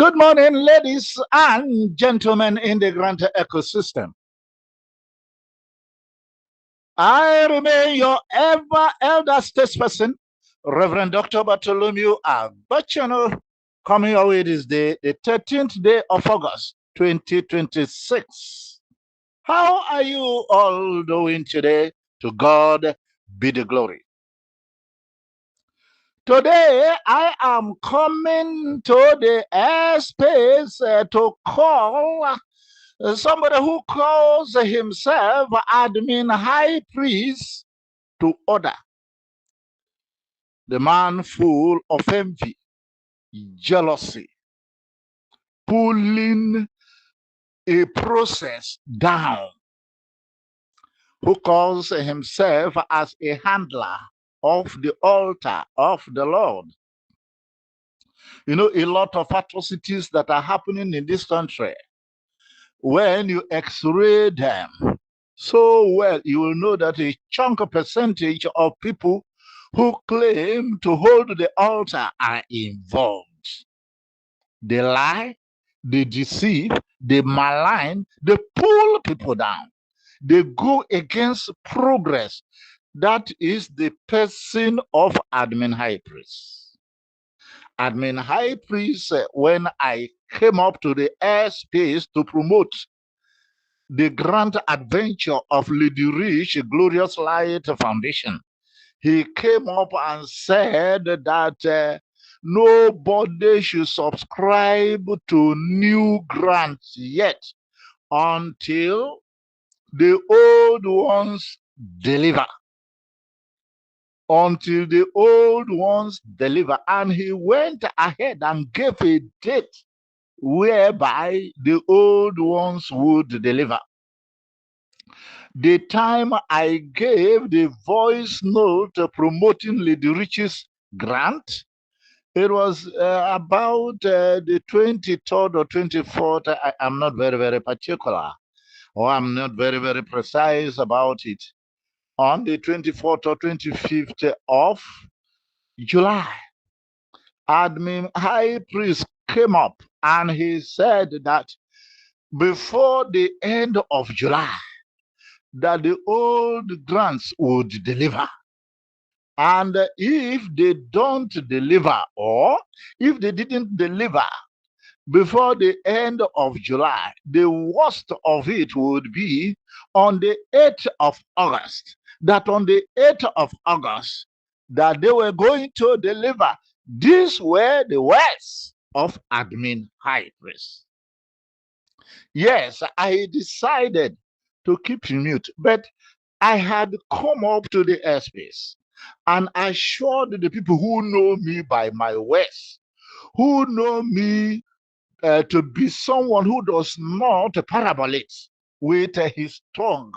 Good morning, ladies and gentlemen in the Grant ecosystem. I remain your ever elder statesperson, Reverend Dr. Bartholomew Abachano, coming your way this day, the 13th day of August, 2026. How are you all doing today? To God be the glory. Today, I am coming to the airspace to call somebody who calls himself admin high priest to order. The man full of envy, jealousy, pulling a process down, who calls himself as a handler of the altar of the Lord. You know, a lot of atrocities that are happening in this country, when you x-ray them so well, you will know that a chunk of percentage of people who claim to hold the altar are involved. They lie, they deceive, they malign, they pull people down. They go against progress. That is the person of admin high priest. Admin high priest, when I came up to the airspace to promote the grand adventure of Lady Rich Glorious Light Foundation, he came up and said that nobody should subscribe to new grants yet until the old ones deliver. Until the old ones deliver. And he went ahead and gave a date whereby the old ones would deliver. The time I gave the voice note promoting Lady Rich's grant, it was about the 23rd or 24th. I'm not very particular, or I'm not very precise about it. On the 24th or 25th of July, Admin High Priest came up and he said that before the end of July, that the old grants would deliver. And if they don't deliver, or if they didn't deliver before the end of July, the worst of it would be on the 8th of August. That on the 8th of August, that they were going to deliver. These were the words of admin high priest. Yes, I decided to keep mute, but I had come up to the airspace and assured the people who know me by my words, who know me to be someone who does not parabolate with his tongue,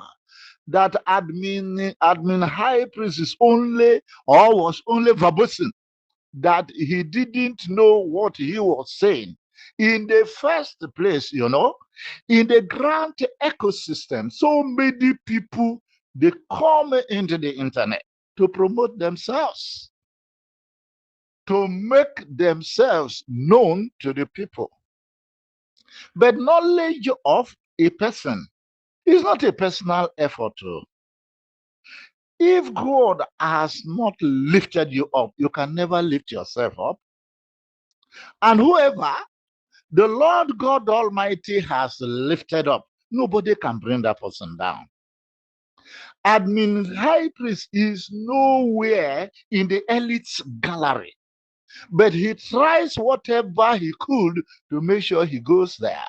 that admin high priest is only or was only verbosing, that he didn't know what he was saying. In the first place, you know, in the grant ecosystem, so many people, they come into the internet to promote themselves, to make themselves known to the people. But knowledge of a person is not a personal effort. If God has not lifted you up, you can never lift yourself up. And whoever the Lord God Almighty has lifted up, nobody can bring that person down. Admin high priest is nowhere in the elite's gallery, but he tries whatever he could to make sure he goes there.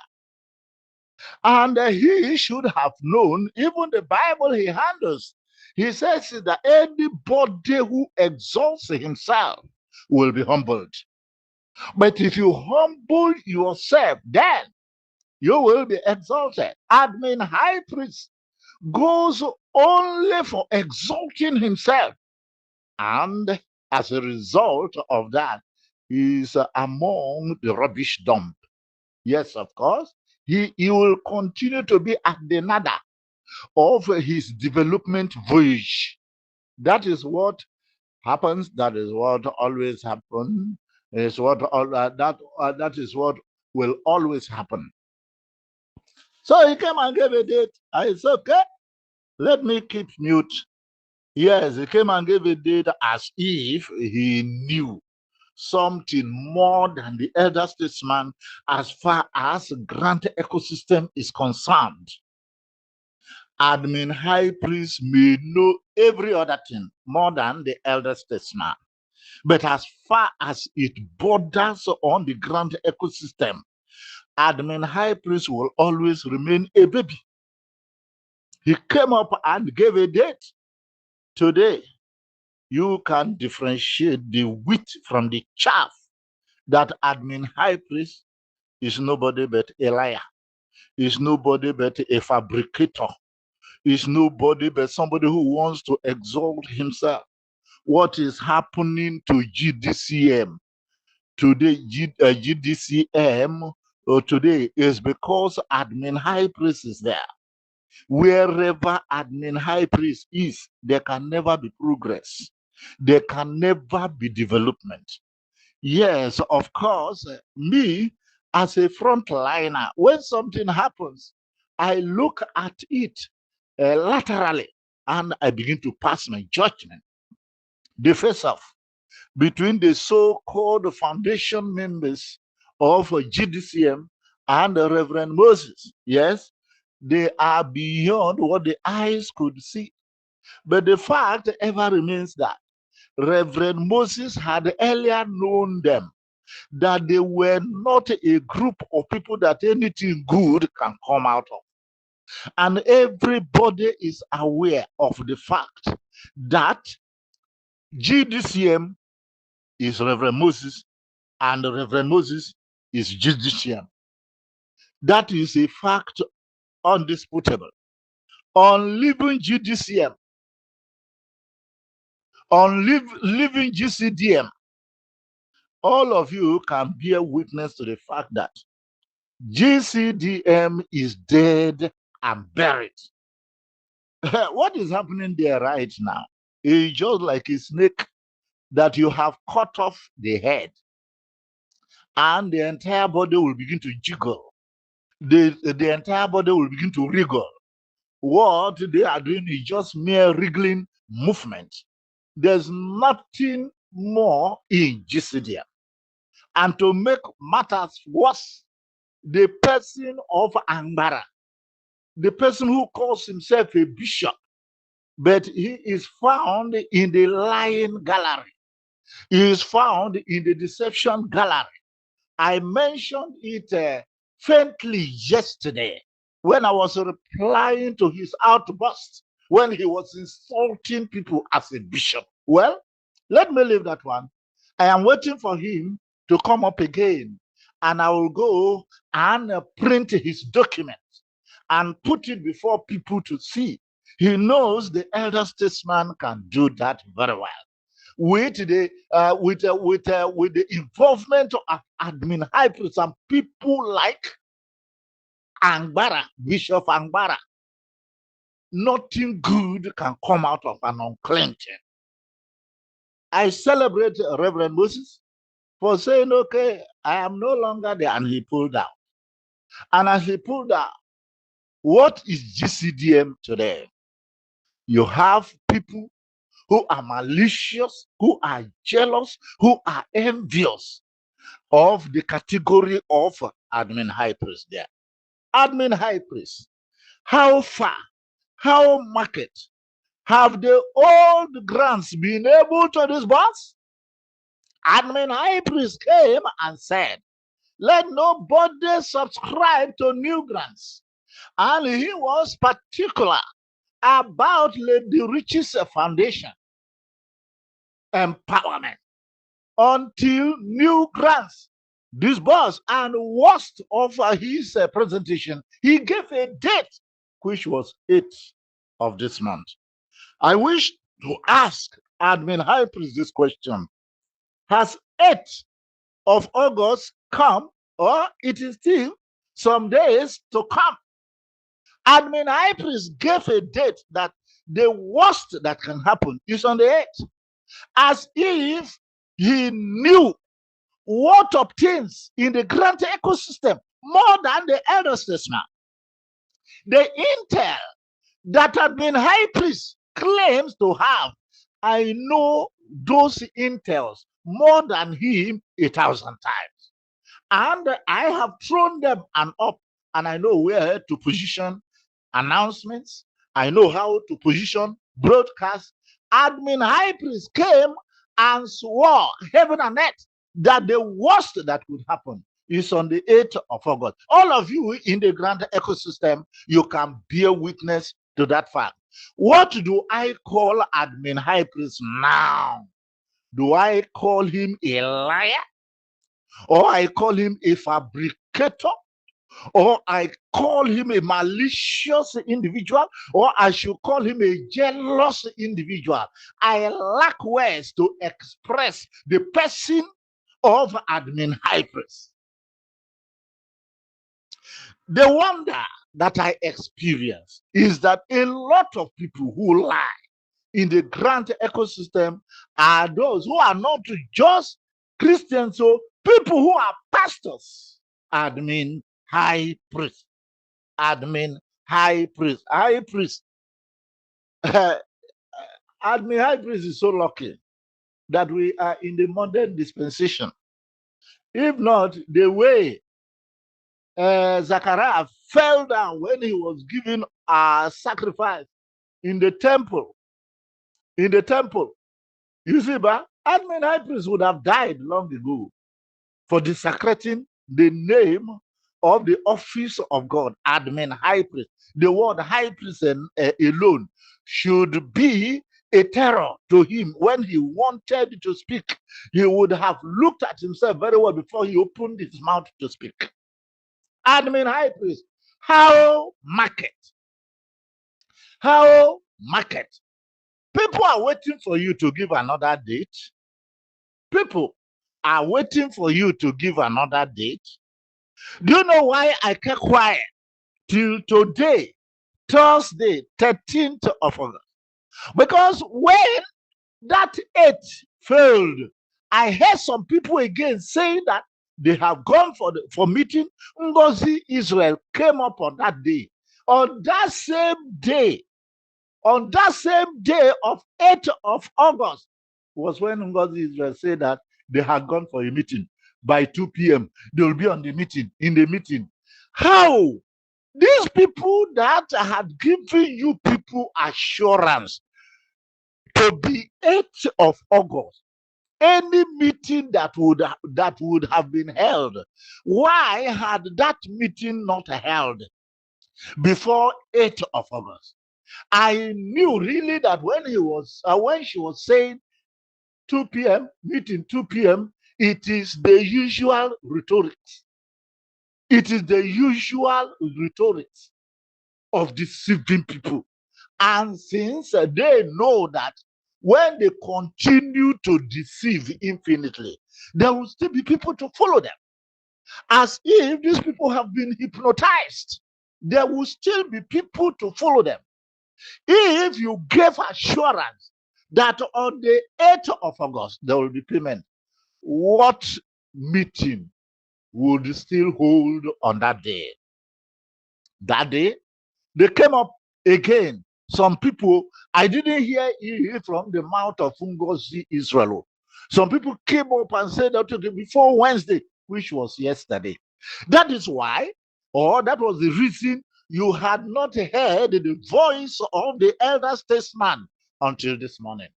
And he should have known, even the Bible he handles, he says that anybody who exalts himself will be humbled. But if you humble yourself, then you will be exalted. Admin high priest goes only for exalting himself. And as a result of that, he's among the rubbish dump. Yes, of course, he will continue to be at the nada of his development voyage. That is what happens. That is what always happens. Is what that is what will always happen. So he came and gave a date. I said, okay, let me keep mute. Yes, he came and gave a date as if he knew something more than the elder statesman as far as grant ecosystem is concerned. Admin high priest may know every other thing more than the elder statesman. But as far as it borders on the grant ecosystem, admin high priest will always remain a baby. He came up and gave a date. Today, you can differentiate the wheat from the chaff, that admin high priest is nobody but a liar, is nobody but a fabricator, is nobody but somebody who wants to exalt himself. What is happening to GDCM today, GDCM today, is because admin high priest is there. Wherever admin high priest is, there can never be progress. There can never be development. Yes, of course, me as a frontliner, when something happens, I look at it laterally and I begin to pass my judgment. The face-off between the so-called foundation members of GDCM and Reverend Moses. Yes, they are beyond what the eyes could see. But the fact ever remains that Reverend Moses had earlier known them, that they were not a group of people that anything good can come out of. And everybody is aware of the fact that GDCM is Reverend Moses and Reverend Moses is GDCM. That is a fact undisputable. On leaving GDCM, on leaving GCDM, all of you can bear witness to the fact that GCDM is dead and buried. What is happening there right now is just like a snake that you have cut off the head and the entire body will begin to jiggle. The entire body will begin to wriggle. What they are doing is just mere wriggling movement. There's nothing more in GCDM. And to make matters worse, the person of Angbara, the person who calls himself a bishop, but he is found in the lying gallery. He is found in the deception gallery. I mentioned it faintly yesterday when I was replying to his outburst when he was insulting people as a bishop. Well, let me leave that one. I am waiting for him to come up again, and I will go and print his document and put it before people to see. He knows the elder statesman can do that very well. With the involvement of admin high priests and people like Angbara, Bishop Angbara, nothing good can come out of an unclenching. I celebrate Reverend Moses for saying, okay, I am no longer there, and he pulled out. And as he pulled out, what is GCDM today? You have people who are malicious, who are jealous, who are envious of the category of admin high priest there. Admin high priest, how far, how market have the old grants been able to disburse? Admin high priest came and said, let nobody subscribe to new grants. And he was particular about the Riches Foundation empowerment until new grants disbursed. And worst of his presentation, he gave a date, which was 8th of this month. I wish to ask admin high priest this question: has 8th of August come, or it is still some days to come? Admin high priest gave a date that the worst that can happen is on the 8th, as if he knew what obtains in the grant ecosystem more than the elder statesman. The intel that admin high priest claims to have, I know those intels more than him 1,000 times. And I have thrown them and up, and I know where to position announcements. I know how to position broadcast. Admin high priest came and swore heaven and earth that the worst that could happen is on the 8th of August. All of you in the grand ecosystem, you can bear witness to that fact. What do I call admin high priest now? Do I call him a liar? Or I call him a fabricator? Or I call him a malicious individual? Or I should call him a jealous individual? I lack words to express the person of admin high priest. The wonder that I experience is that a lot of people who lie in the grant ecosystem are those who are not just Christians, so people who are pastors, admin high priest, admin high priest, high priest. Admin high priest is so lucky that we are in the modern dispensation. If not, the way Zachariah fell down when he was giving a sacrifice in the temple. In the temple, you see, but admin high priest would have died long ago for desecrating the name of the office of God, admin high priest. The word high priest alone should be a terror to him. When he wanted to speak, he would have looked at himself very well before he opened his mouth to speak. Admin high priest, how market? How market? People are waiting for you to give another date. People are waiting for you to give another date. Do you know why I kept quiet till today, Thursday, 13th of August? Because when that 8 failed, I heard some people again saying that they have gone for meeting. Ngozi Israel came up on that day. On that same day of 8th of August was when Ngozi Israel said that they had gone for a meeting. By 2 p.m., they will be on the meeting, in the meeting. How? These people that had given you people assurance to be 8th of August, any meeting that would have been held, why had that meeting not held before 8th of August? I knew really that when she was saying 2 p.m. meeting 2 p.m., it is the usual rhetoric. It is the usual rhetoric of deceiving people. And since they know that when they continue to deceive infinitely, there will still be people to follow them. As if these people have been hypnotized, there will still be people to follow them. If you gave assurance that on the 8th of August there will be payment, what meeting would still hold on that day? That day, they came up again. Some people, I didn't hear it from the mouth of Ngozi Israel. Some people came up and said that before Wednesday, which was yesterday. That is why, or that was the reason you had not heard the voice of the elder statesman until this morning.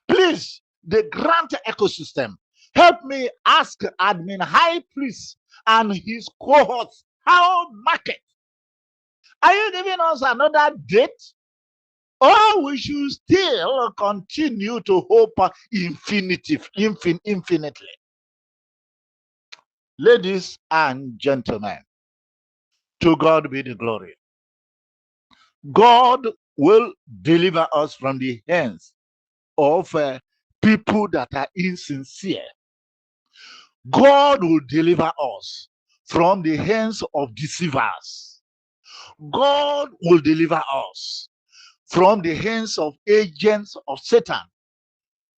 Please, the grant ecosystem, help me ask admin high priest and his cohorts how market. Are you giving us another date? Or we should still continue to hope infinitely. Ladies and gentlemen, to God be the glory. God will deliver us from the hands of people that are insincere. God will deliver us from the hands of deceivers. God will deliver us from the hands of agents of Satan.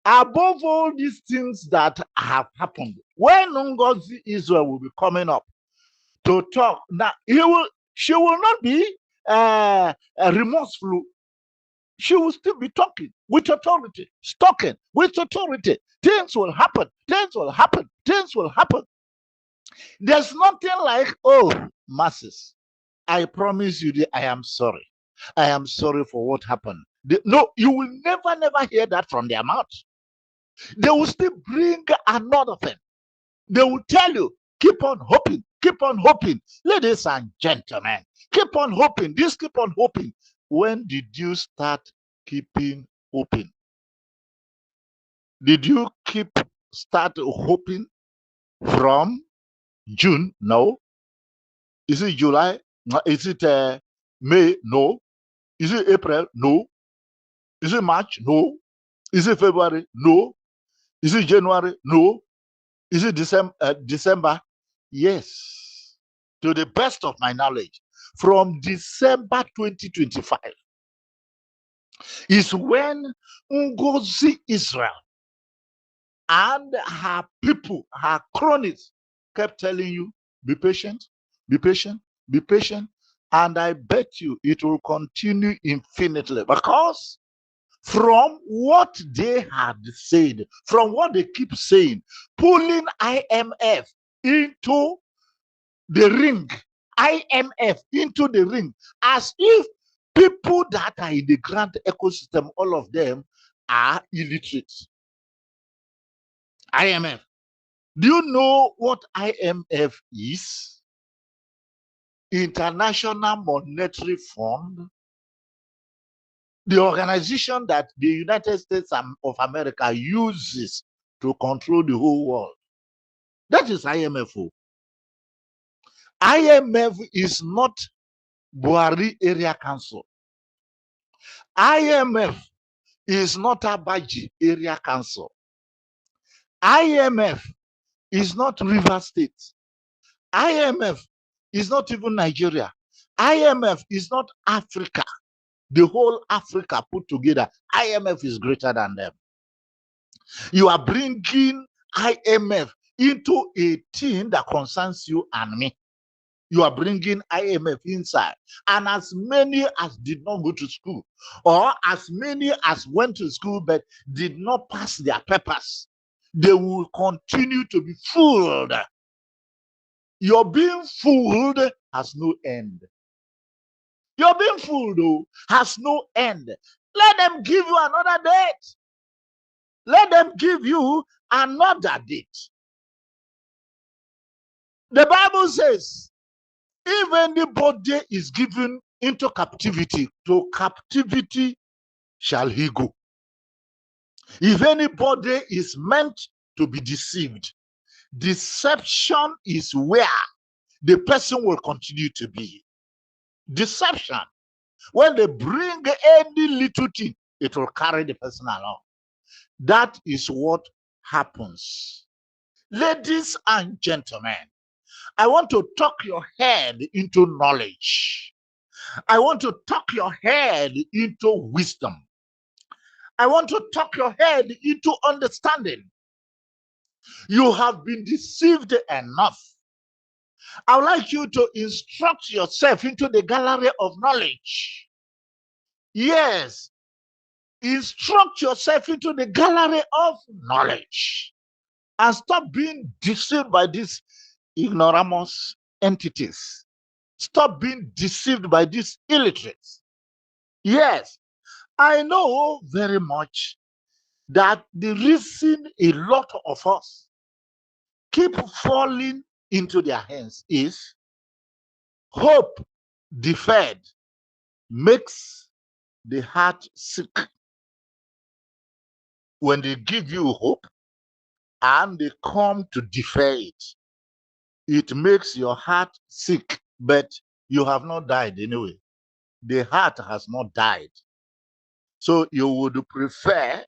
Above all these things that have happened, When Ngozi Israel will be coming up to talk, now she will not be remorseful. She will still be talking with authority, talking with authority. Things will happen. Things will happen. Things will happen. There's nothing like, oh, masses, I promise you that I am sorry. I am sorry for what happened. No, you will never, never hear that from their mouth. They will still bring another thing. They will tell you, keep on hoping, keep on hoping. Ladies and gentlemen, keep on hoping. Just keep on hoping. When did you start keeping hoping? Did you start hoping from June? No. Is it July? Is it May? No. Is it April? No. Is it March? No. Is it February? No. Is it January? No. Is it December? Yes. To the best of my knowledge, from December 2025 is when Ngozi Israel and her people, her cronies, kept telling you, be patient, be patient, be patient. And I bet you it will continue infinitely, because from what they had said, from what they keep saying, pulling IMF into the ring, IMF into the ring, as if people that are in the grant ecosystem, all of them are illiterate. IMF. Do you know what IMF is? International Monetary Fund, the organization that the United States of America uses to control the whole world. That is IMF. IMF is not Buhari Area Council. IMF is not Abaji Area Council. IMF is not River State. IMF is not even Nigeria. IMF is not Africa. The whole Africa put together. IMF is greater than them. You are bringing IMF into a thing that concerns you and me. You are bringing IMF inside. And as many as did not go to school, or as many as went to school but did not pass their papers, they will continue to be fooled. Your being fooled has no end. Your being fooled, though, has no end. Let them give you another date. Let them give you another date. The Bible says, if anybody is given into captivity, to captivity shall he go. If anybody is meant to be deceived, deception is where the person will continue to be. Deception. When they bring any little thing, it will carry the person along. That is what happens. Ladies and gentlemen, I want to talk your head into knowledge. I want to talk your head into wisdom. I want to talk your head into understanding. You have been deceived enough. I would like you to instruct yourself into the gallery of knowledge. Yes, instruct yourself into the gallery of knowledge. And stop being deceived by these ignoramus entities. Stop being deceived by these illiterates. Yes, I know very much that the reason a lot of us keep falling into their hands is hope deferred makes the heart sick. When they give you hope and they come to defer it, it makes your heart sick, but you have not died anyway. The heart has not died. So you would prefer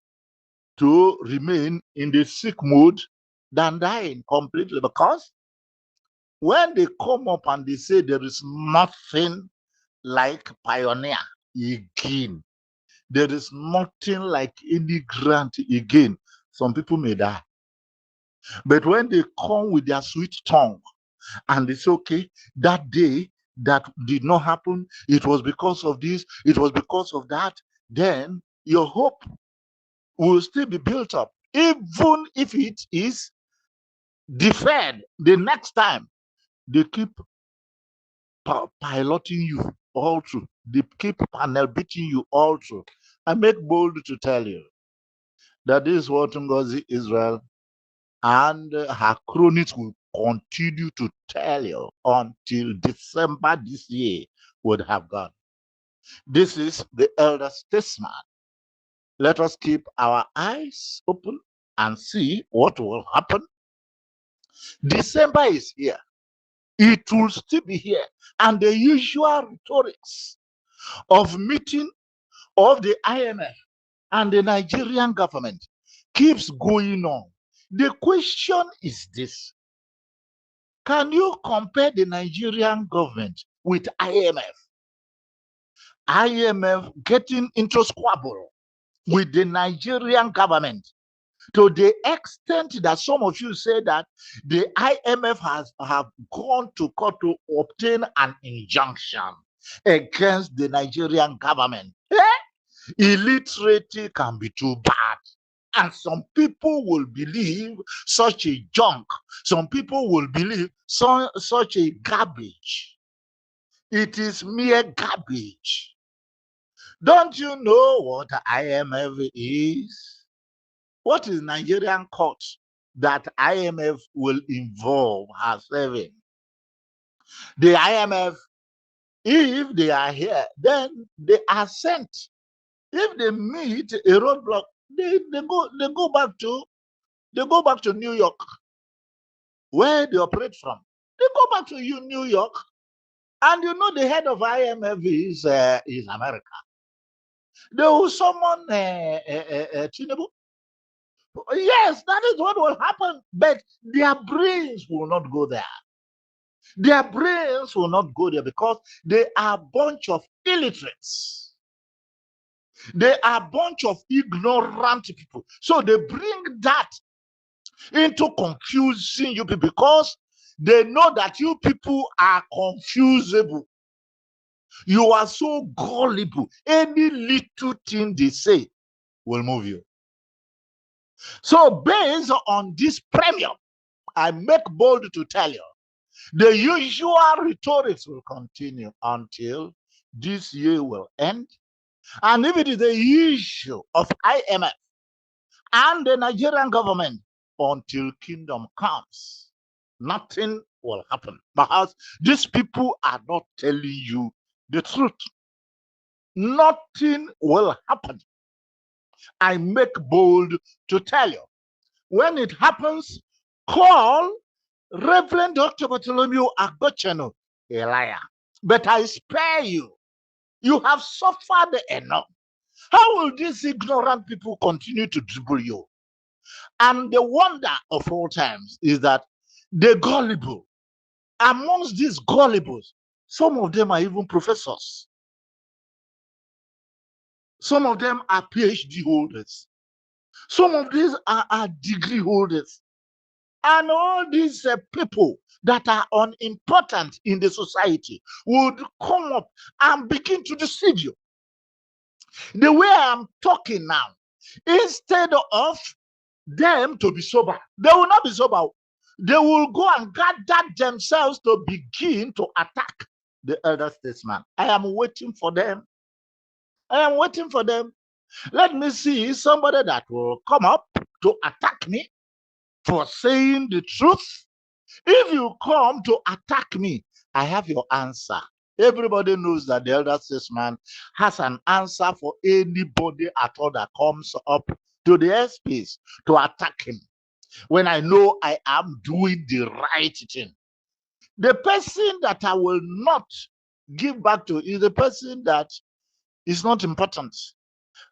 to remain in the sick mood than dying completely, because when they come up and they say there is nothing like pioneer again, there is nothing like any grant again, some people may die. But when they come with their sweet tongue and it's okay, that day that did not happen, it was because of this, it was because of that, then your hope will still be built up, even if it is deferred the next time. They keep piloting you all through, they keep panel beating you all through. I make bold to tell you that this is what Ngozi Israel and her cronies will continue to tell you until December this year would have gone. This is the elder statesman. Let us keep our eyes open and see what will happen. December is here. It will still be here. And the usual rhetorics of meeting of the IMF and the Nigerian government keeps going on. The question is this: can you compare the Nigerian government with IMF? IMF getting into squabble with the Nigerian government to the extent that some of you say that the IMF have gone to court to obtain an injunction against the Nigerian government. Illiteracy can be too bad. And some people will believe such a junk. Some people will believe such a garbage. It is mere garbage. Don't you know what IMF is? What is Nigerian court that IMF will involve herself in? The IMF, if they are here, then they are sent. If they meet a roadblock, they go back to New York, where they operate from. They go back to New York, and you know the head of IMF is America. They will summon Tinubu. Yes, that is what will happen, but their brains will not go there. Their brains will not go there because they are a bunch of illiterates. They are a bunch of ignorant people. So they bring that into confusing you people because they know that you people are confusable. You are so gullible. Any little thing they say will move you. So based on this premium, I make bold to tell you, the usual rhetorics will continue until this year will end. And if it is the issue of IMF and the Nigerian government, until kingdom comes, nothing will happen. Because these people are not telling you the truth. Nothing will happen. I make bold to tell you. When it happens, call Reverend Dr. Bartholomew Agbochenu a liar. But I spare you. You have suffered enough. How will these ignorant people continue to dribble you? And the wonder of all times is that the gullible, amongst these gullibles, some of them are even professors. Some of them are PhD holders. Some of these are degree holders. And all these people that are unimportant in the society would come up and begin to deceive you. The way I'm talking now, instead of them to be sober, they will not be sober. They will go and gather themselves to begin to attack the elder statesman. I am waiting for them. I am waiting for them. Let me see somebody that will come up to attack me for saying the truth. If you come to attack me, I have your answer. Everybody knows that the elder statesman has an answer for anybody at all that comes up to the airspace to attack him. When I know I am doing the right thing, the person that I will not give back to is the person that is not important.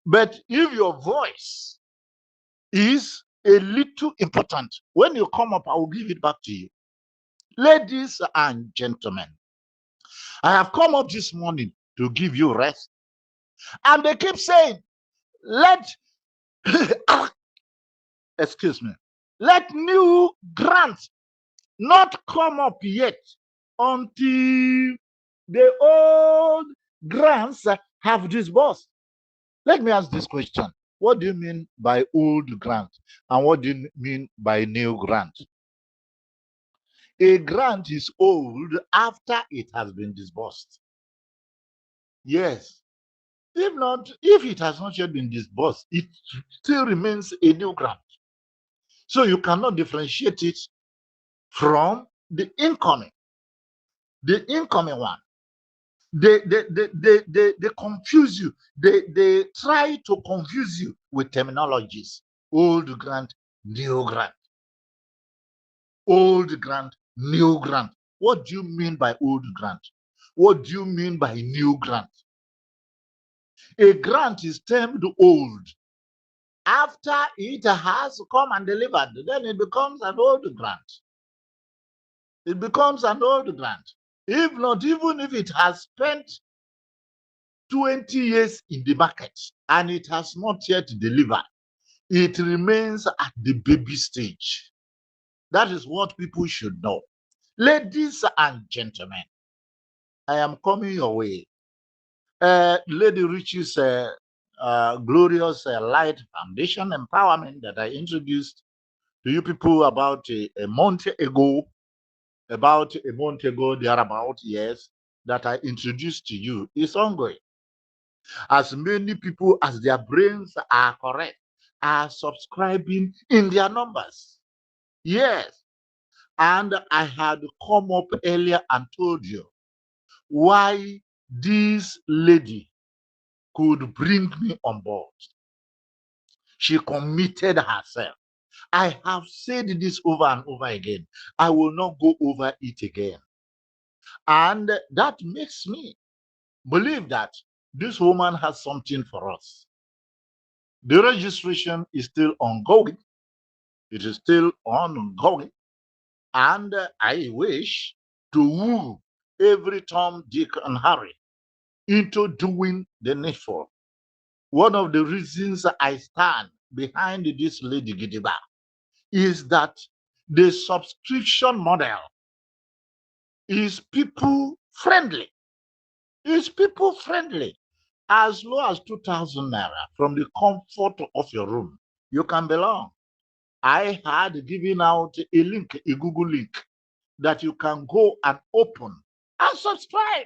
But if your voice is a little important, when you come up, I will give it back to you. Ladies and gentlemen, I have come up this morning to give you rest. And they keep saying, let, excuse me, Let new grants not come up yet until the old grants have disbursed. Let me ask this question. What do you mean by old grant? And what do you mean by new grant? A grant is old after it has been disbursed. Yes. If it has not yet been disbursed, it still remains a new grant. So you cannot differentiate it from the incoming one. They confuse you. They try to confuse you with terminologies. Old grant, new grant. Old grant, new grant. What do you mean by old grant? What do you mean by new grant? A grant is termed old after it has come and delivered. Then it becomes an old grant. It becomes an old grant. If not, even if it has spent 20 years in the market and it has not yet delivered, it remains at the baby stage. That is what people should know. Ladies and gentlemen, I am coming your way. Lady Richie's glorious Light Foundation Empowerment that I introduced to you people about a month ago, thereabout, yes, that I introduced to you is ongoing. As many people as their brains are correct are subscribing in their numbers. Yes. And I had come up earlier and told you why this lady could bring me on board. She committed herself. I have said this over and over again. I will not go over it again. And that makes me believe that this woman has something for us. The registration is still ongoing. It is still ongoing. And I wish to woo every Tom, Dick, and Harry into doing the needful. One of the reasons I stand behind this Lady Gidiba is that the subscription model is people friendly. It's people friendly. As low as 2,000 naira from the comfort of your room, you can belong. I had given out a link, a Google link, that you can go and open and subscribe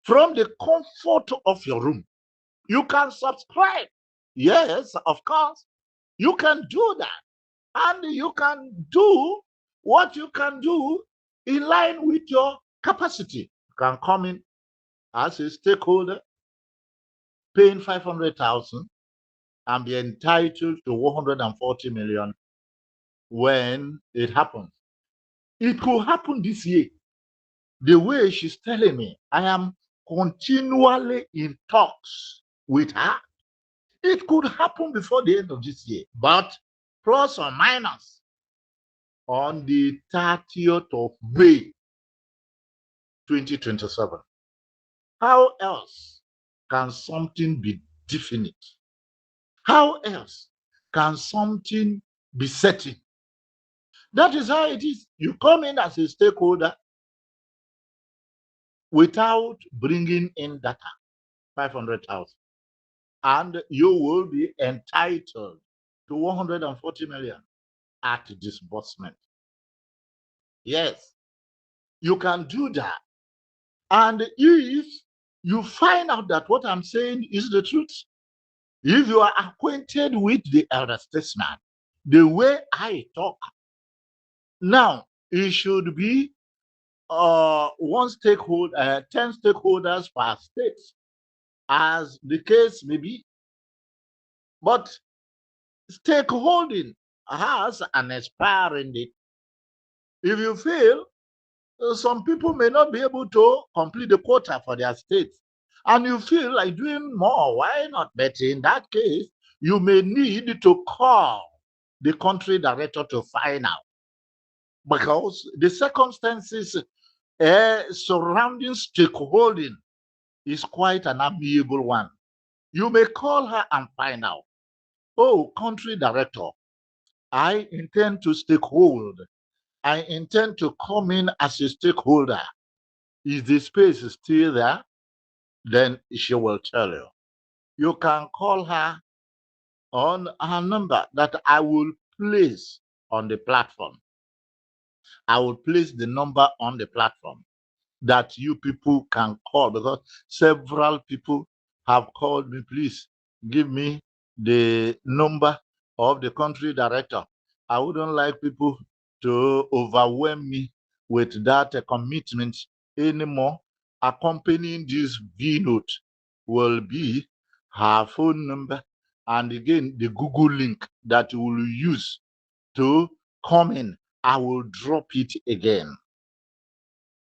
from the comfort of your room. You can subscribe. Yes, of course. You can do that. And you can do what you can do in line with your capacity. You can come in as a stakeholder, paying 500,000 and be entitled to 140 million when it happens. It could happen this year. The way she's telling me, I am continually in talks with her. It could happen before the end of this year, but plus or minus on the 30th of May 2027. How else can something be definite? How else can something be certain? That is how it is. You come in as a stakeholder without bringing in data, 500,000, and you will be entitled to 140 million at disbursement. Yes, you can do that. And if you find out that what I'm saying is the truth, if you are acquainted with the elder statesman, the way I talk, now it should be one stakeholder, 10 stakeholders per state, as the case may be. But stakeholding has an expiring date. If you feel some people may not be able to complete the quota for their states, and you feel like doing more, why not? But in that case, you may need to call the country director to find out, because the circumstances surrounding stakeholding is quite an amiable one. You may call her and find out, oh, country director, I intend to stakehold. I intend to come in as a stakeholder. Is the space still there? Then she will tell you. You can call her on her number that I will place on the platform. I will place the number on the platform that you people can call, because several people have called me. Please give me the number of the country director. I wouldn't like people to overwhelm me with that commitment anymore. Accompanying this V note will be her phone number, and again the Google link that you will use to come in. I will drop it again.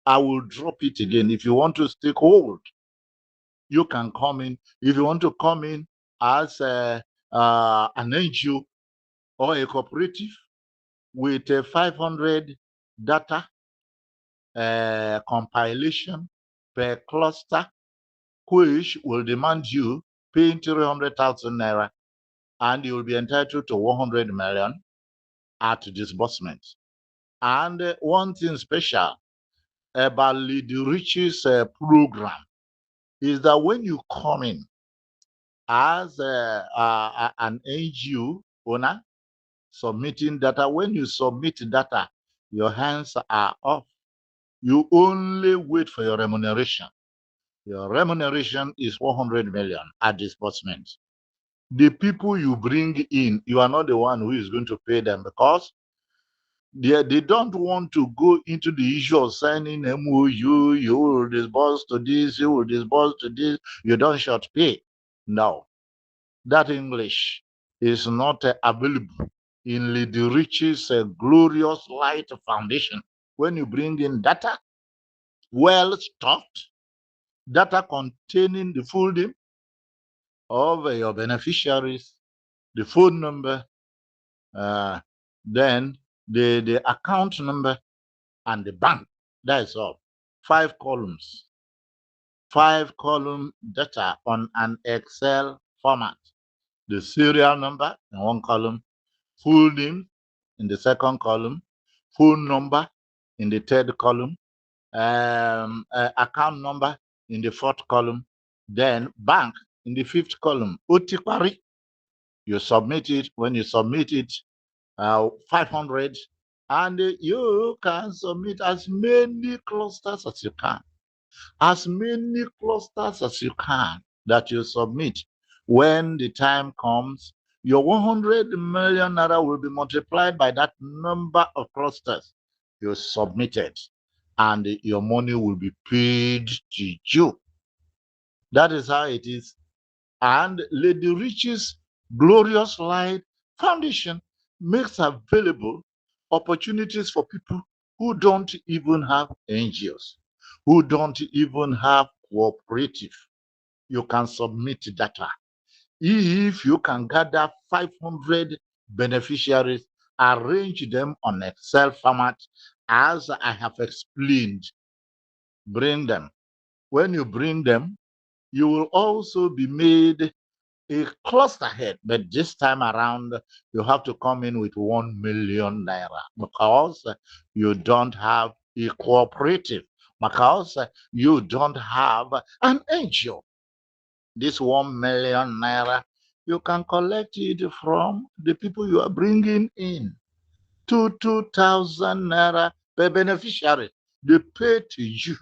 I will drop it again. If you want to stake hold, you can come in. If you want to come in as an NGO or a cooperative with a 500 data compilation per cluster, which will demand you paying 300,000 naira, and you will be entitled to 100 million at disbursement. And one thing special about Lead Riches program is that when you come in as an NGO owner submitting data, when you submit data, your hands are off. You only wait for your remuneration. Your remuneration is 100 million at disbursement. The people you bring in, you are not the one who is going to pay them, because they don't want to go into the issue of signing MOU. You will disburse to this, you will disburse to this, you don't short pay. No, that English is not available in Lady Rich's Glorious Light Foundation. When you bring in data, well stocked, data containing the full name of your beneficiaries, the phone number, then the account number, and the bank. That is all. 5 columns. 5-column data on an Excel format. The serial number in one column, full name in the second column, phone number in the third column, account number in the fourth column, then bank in the fifth column. Otikwari, you submit it. When you submit it, 500, and you can submit as many clusters as you can. As many clusters as you can that you submit. When the time comes, your 100 million naira will be multiplied by that number of clusters you submitted, and your money will be paid to you. That is how it is. And Lady Rich's Glorious Light Foundation makes available opportunities for people who don't even have NGOs, who don't even have cooperative. You can submit data. If you can gather 500 beneficiaries, arrange them on Excel format as I have explained, bring them. When you bring them, you will also be made a cluster head, but this time around you have to come in with 1 million naira, because you don't have a cooperative, because you don't have an NGO. This 1 million naira, you can collect it from the people you are bringing in. 2,000 naira per beneficiary, they pay to you.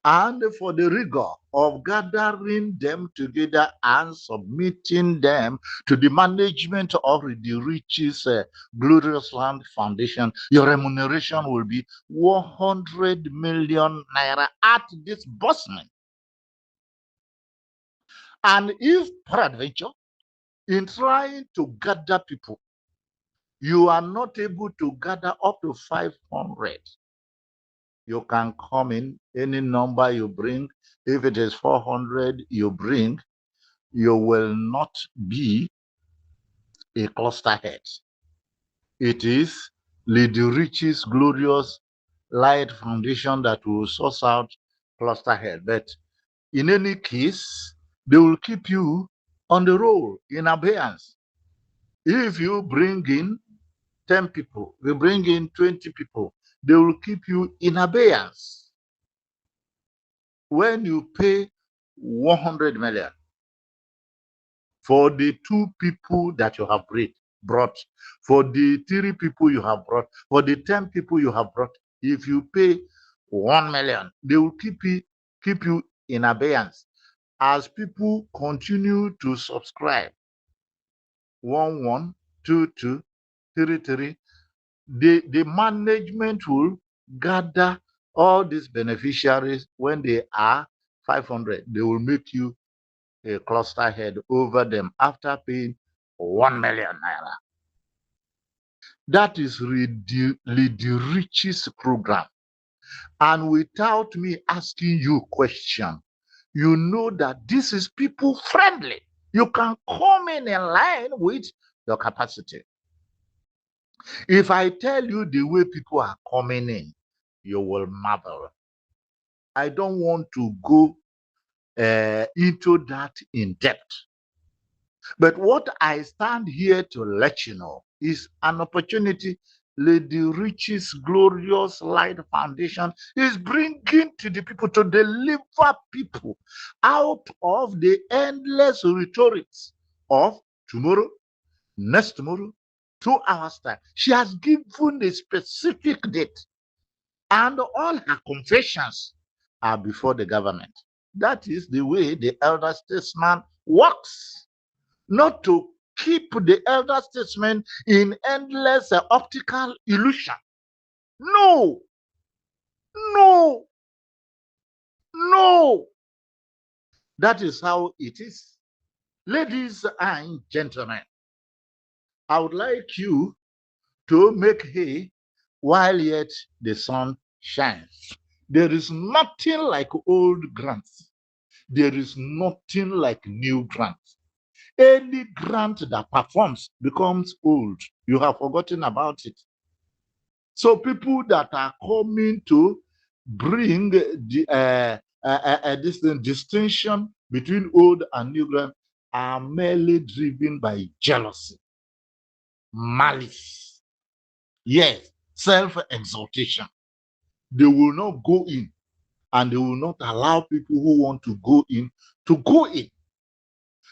And for the rigor of gathering them together and submitting them to the management of the Riches Glorious Land Foundation, your remuneration will be 100 million naira at disbursement. And if peradventure, in trying to gather people, you are not able to gather up to 500, you can come in any number you bring. If it is 400 you bring, you will not be a cluster head. It is Lady Rich's Glorious Light Foundation that will source out cluster head. But in any case, they will keep you on the roll in abeyance. If you bring in 10 people, you bring in 20 people, they will keep you in abeyance. When you pay 100 million for the 2 people that you have brought, for the 3 people you have brought, for the 10 people you have brought, if you pay 1 million, they will keep you in abeyance. As people continue to subscribe, 1, 2, 2, 3, 3, the management will gather all these beneficiaries. When they are 500, they will make you a cluster head over them after paying 1 million naira. That is the richest program. And without me asking you question, you know that this is people friendly. You can come in line with your capacity. If I tell you the way people are coming in, you will marvel. I don't want to go into that in depth. But what I stand here to let you know is an opportunity Lady Rich's Glorious Light Foundation is bringing to the people to deliver people out of the endless rhetorics of tomorrow, next tomorrow, 2 hours time. She has given a specific date, and all her confessions are before the government. That is the way the elder statesman works. Not to keep the elder statesman in endless optical illusion. No, no, no. That is how it is. Ladies and gentlemen, I would like you to make hay while yet the sun shines. There is nothing like old grants. There is nothing like new grants. Any grant that performs becomes old. You have forgotten about it. So people that are coming to bring this distinction between old and new grant are merely driven by jealousy, malice, yes, self-exaltation. They will not go in, and they will not allow people who want to go in to go in.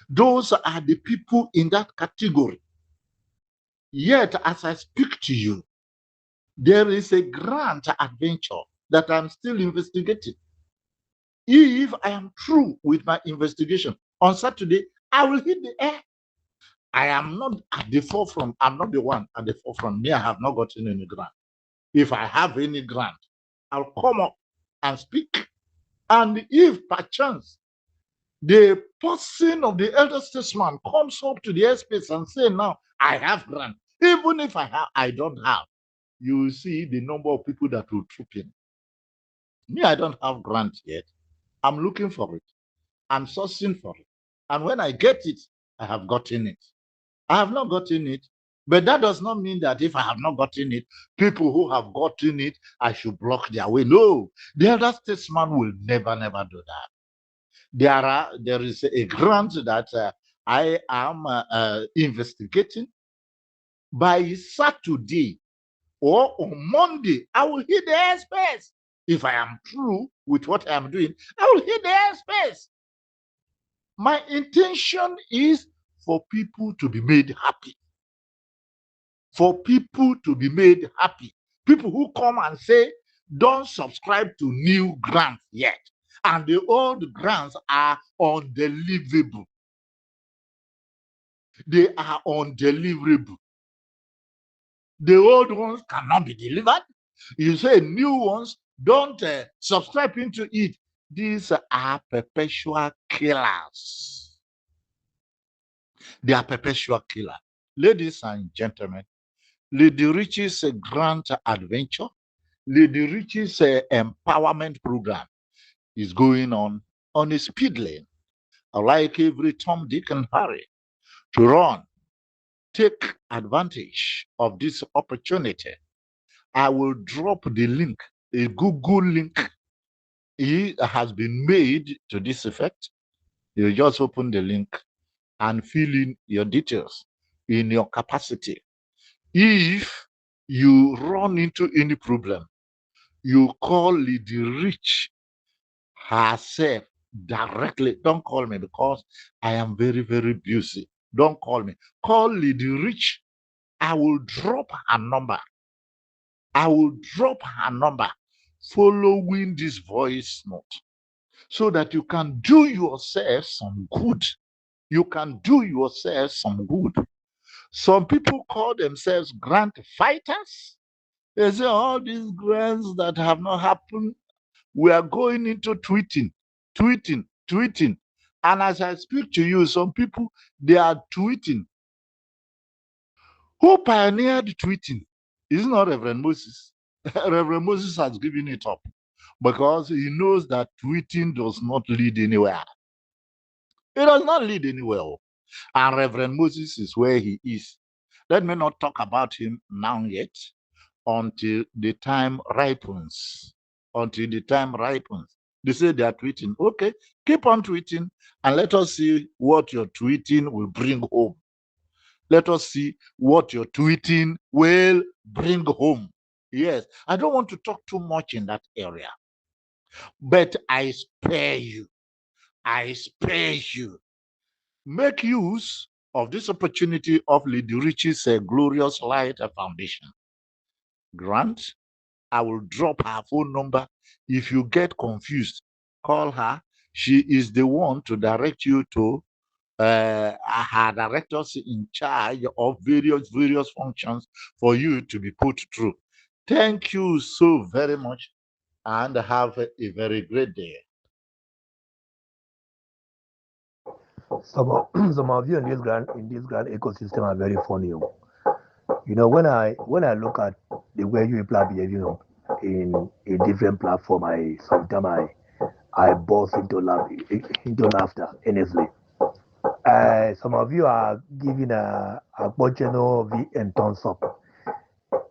Those are the people in that category. Yet, as I speak to you, there is a grant adventure that I'm still investigating. If I am true with my investigation, on Saturday, I will hit the air. I am not at the forefront. I'm not the one at the forefront. Me, I have not gotten any grant. If I have any grant, I'll come up and speak. And if perchance the person of the elder statesman comes up to the airspace and say, now I have grant, even if I don't have, you will see the number of people that will troop in. Me, I don't have grant yet. I'm looking for it. I'm sourcing for it. And when I get it, I have gotten it. I have not gotten it. But that does not mean that if I have not gotten it, people who have gotten it, I should block their way. No, the elder statesman will never, never do that. There is a grant that I am investigating. By Saturday or on Monday, I will hit the airspace. If I am true with what I am doing, I will hit the airspace. My intention is for people to be made happy. For people to be made happy. People who come and say, don't subscribe to new grants yet. And the old grants are undeliverable. They are undeliverable. The old ones cannot be delivered. You say new ones, don't subscribe into it. These are perpetual killers. They are perpetual killers. Ladies and gentlemen, Lady Rich's Grant Adventure, Lady Rich's empowerment program is going on a speed lane. I like every Tom, Dick, and Harry to run. Take advantage of this opportunity. I will drop the link, a Google link. It has been made to this effect. You just open the link and fill in your details. in your capacity. If you run into any problem, you call Lady Rich herself directly. Don't call me because I am very, very busy. Don't call me. Call Lady Rich. I will drop her number. I will drop her number following this voice note so that you can do yourself some good. You can do yourself some good. Some people call themselves grant fighters. They say all these grants that have not happened, we are going into tweeting, tweeting, tweeting. And as I speak to you, some people, they are tweeting. Who pioneered tweeting? It's not Reverend Moses. Reverend Moses has given it up because he knows that tweeting does not lead anywhere. It does not lead anywhere. And Reverend Moses is where he is. Let me not talk about him now yet until the time ripens. Until the time ripens. They say they are tweeting. Okay, keep on tweeting and let us see what your tweeting will bring home. Let us see what your tweeting will bring home. Yes, I don't want to talk too much in that area, but I spare you. I spare you. Make use of this opportunity of Lady Rich's Glorious Light Foundation. Grant, I will drop her phone number. If you get confused, call her. She is the one to direct you to her directors in charge of various functions for you to be put through. Thank you so very much and have a very great day. Some of, some of you in this grand ecosystem are very funny. Oh. You know, when I look at the way you people are behaving in a different platform, I burst into laughter. Honestly, some of you are giving a Bocheno V and thumbs up.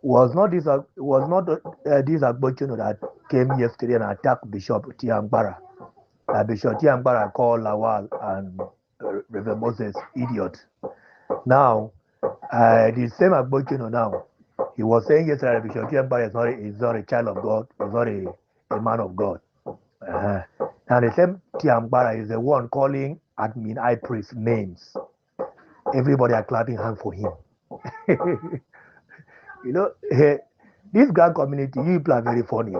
Was not this Agbocheno that came yesterday and attacked Bishop Tiangbara? Bishop Tiangbara called Lawal and Reverend Moses idiot. Now, the same Agbocheno now, he was saying yesterday that Bishop Tiangbara is not a child of God, is not a man of God. Uh, and the same Tiangbara is the one calling admin high priest names. Everybody are clapping hands for him. You know, this grand community, you people are very funny.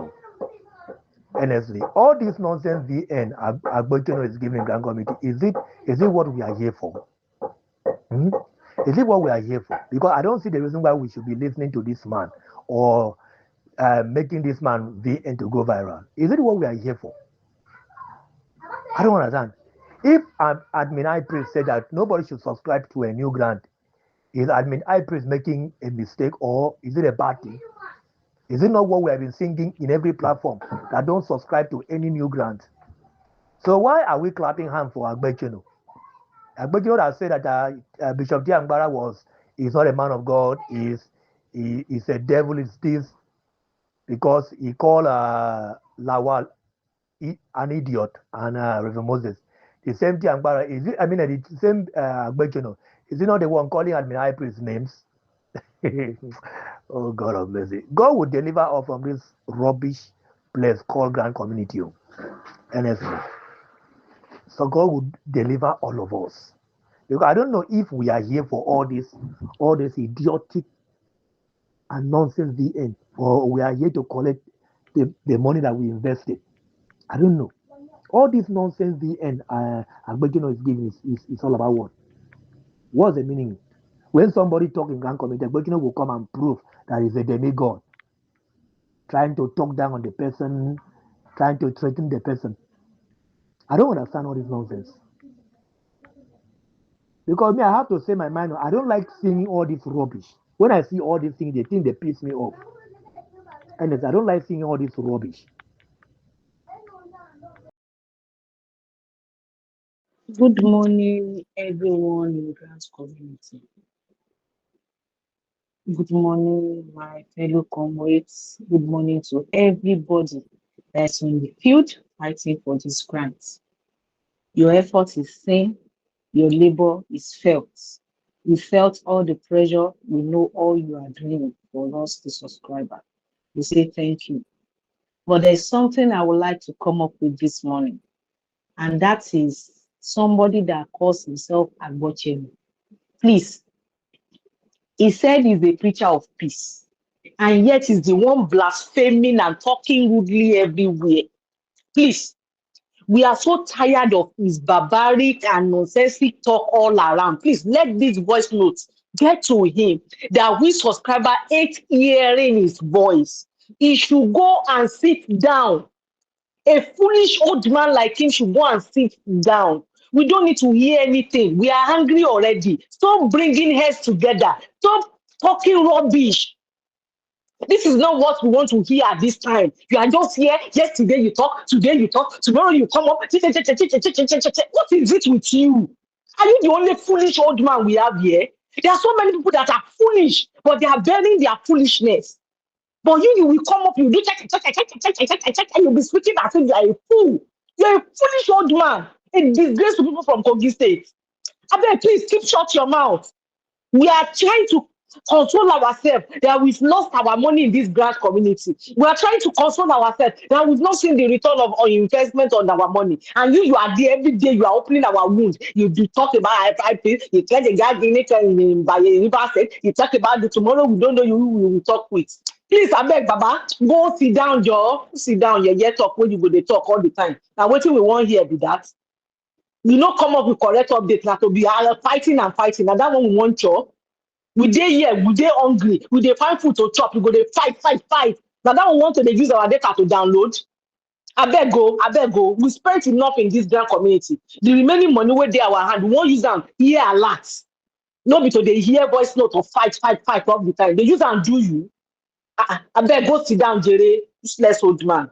Honestly, all this nonsense VN Agbocheno is giving grand community, is it what we are here for? Hmm? Is it what we are here for? Because I don't see the reason why we should be listening to this man or making this man VN to go viral. Is it what we are here for? I don't understand. If admin high priest said that nobody should subscribe to a new grant, is admin high priest making a mistake or is it a bad thing? Is it not what we have been singing in every platform that don't subscribe to any new grant? So why are we clapping hands for Agbocheno? Agbocheno has said that Bishop Tiangbara is not a man of God, is a devil, is this because he called Lawal an idiot and Reverend Moses. The same Tiangbara the same Agbocheno, is he not the one calling admin high priest names? Oh God of mercy. God will deliver us from this rubbish place called Grand Community. Honestly. So God will deliver all of us. Because I don't know if we are here for all this idiotic and nonsense VN, or we are here to collect the money that we invested. I don't know. All this nonsense VN Agbocheno is giving is all about what? What's the meaning? When somebody talk in Grand Community, Agbocheno will come and prove that he's a demigod, trying to talk down on the person, trying to threaten the person. I don't understand all this nonsense. Because me, I have to say my mind. I don't like seeing all this rubbish. When I see all these things, they think they piss me off. And I don't like seeing all this rubbish. Good morning, everyone in the Grand community. Good morning, my fellow comrades. Good morning to everybody that's in the field fighting for this grant. Your effort is seen, your labor is felt. We felt all the pressure. We know all you are doing for us, the subscriber. We say thank you. But there's something I would like to come up with this morning, and that is somebody that calls himself Agbochemi. Please, he said he's a preacher of peace, and yet he's the one blaspheming and talking rudely everywhere. Please, we are so tired of his barbaric and nonsensical talk all around. Please let this voice note get to him that we subscriber ain't hearing his voice. He should go and sit down. A foolish old man like him should go and sit down. We don't need to hear anything. We are angry already. Stop bringing heads together. Stop talking rubbish. This is not what we want to hear at this time. You are just here. Yesterday you talk, today you talk, tomorrow you come up. What is it with you? Are you the only foolish old man we have here? There are so many people that are foolish, but they are bearing their foolishness. But you will come up, you do check, and you'll be speaking as if you are a fool. You're a foolish old man, a disgrace to people from Kogi State. I beg, please keep shut your mouth. We are trying to console ourselves that we've lost our money in this grant community. We are trying to console ourselves that we've not seen the return of our investment on our money. And you are there every day, you are opening our wounds. You do talk about FIP, you tell the guy by a river state, you talk about the tomorrow we don't know you who we will talk with. Please, I beg, Baba, go sit down, Joe. Sit down, yeah, talk when you go, they talk all the time. Now, what we want here be that. We not come up with correct updates, now to be fighting and fighting. And that one we want you. We dey here, we dey hungry, we dey find food to chop, we go dey fight. Now that we want to use our data to download. I beg go. We spent enough in this grand community. The remaining money where they our hand, we won't use them here a lot. No be to dey hear voice note of fight all the time. They use and do you. I beg go sit down, Jerry, useless old man.